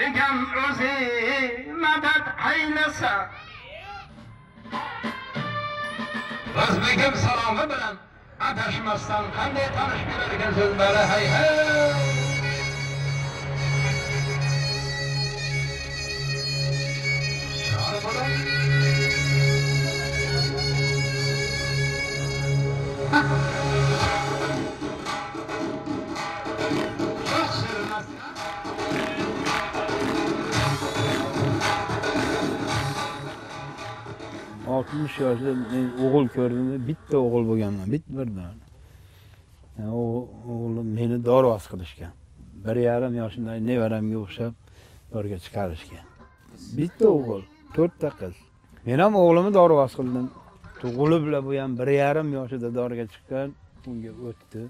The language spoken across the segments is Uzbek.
Egam o'zi madad aylasa. O'zbegim salomi bilan adashmasdan qanday tanish beradigan so'zlari hay hay. Altmış yaşında oğul gördüm, bitti oğul bo'lganman, bitti birdan. O oğlum meni dorvas qilishgan. 1,5 yoshimdagi nevaramga o'xshab dorga chiqarishgan. Bitti o'g'il, 4 ta qiz. Men ham o'g'limni dorvas qildim. Tug'ilib bilan bu ham 1,5 yoshida dorga chiqqan, unga o'tdi.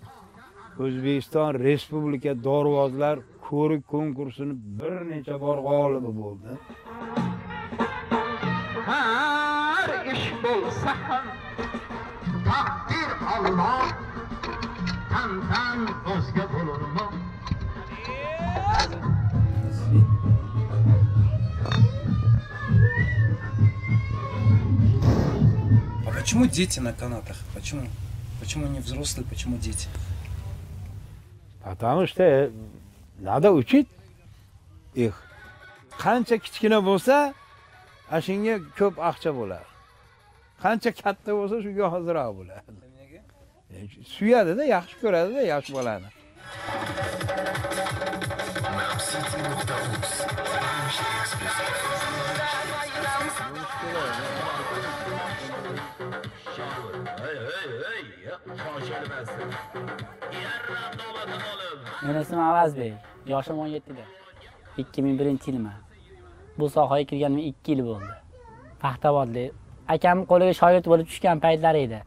O'zbekiston Respublika dorvozlar ko'rik konkursini bir necha bor g'olibi bo'ldi. Her iş bulsa ham takdir Allah tandan o'zga bo'lurmi? А почему дети на канатах? Почему? Почему не взрослые, почему дети? Потому что надо учить их. Qancha kichkina bo'lsa, ashunga ko'p aqcha bo'ladi. Qancha katta bo'lsa, shunga hozirroq bo'ladi. Nega? Suyadi-da, yaxshi ko'radi-da yosh bolani. Men ismim Avazbek. Yoshim 17 da. 2001-yilman. Bu sohaga kirganim 2 yil bo'ldi. Paxtavodda akam qo'liga shogird bo'lib tushgan paytlar edi.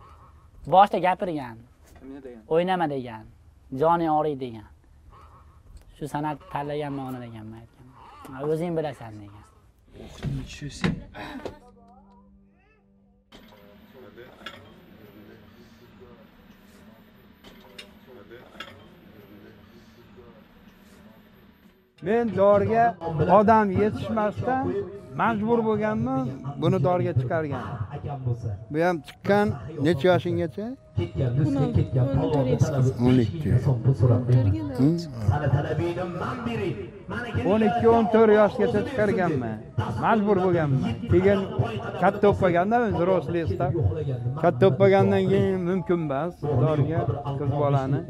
Boshda gapirgan. Nima degan? O'ynama degan. Joning og'riydi degan. Shu san'at tanlaganman ona deganman aytgan. O'zing bilasan degan. Nичего себе. Men dorga odam yetishmasdan majbur bo'lganman, buni dorga chiqargan. Bu ham chiqqan necha yoshinggacha? 12-14 yoshgacha chiqarganman. Majbur bo'lganman. Keyin katta o'paganda men взрослыйda. Katta o'pagandan keyin mumkin emas dorga qiz bolani.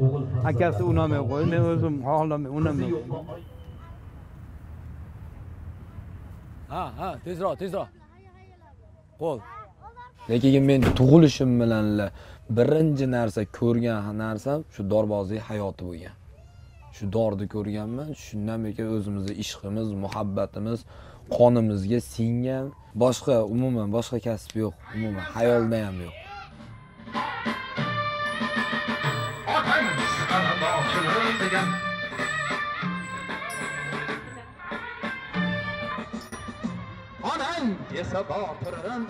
Akasi unamay qo'ydi, men o'zim xohlamay unamay. Ha, tezroq. Qo'l. Lekin men tug'ilishim bilan birinchi narsa ko'rgan narsam shu dorbozlik hayoti bo'lgan. Shu dorni ko'rganman, shundan beri o'zimizning ishqimiz, muhabbatimiz qonimizga singgan. Umuman boshqa kasb yo'q, umuman hayolda ham yo'q. Onang esa botirin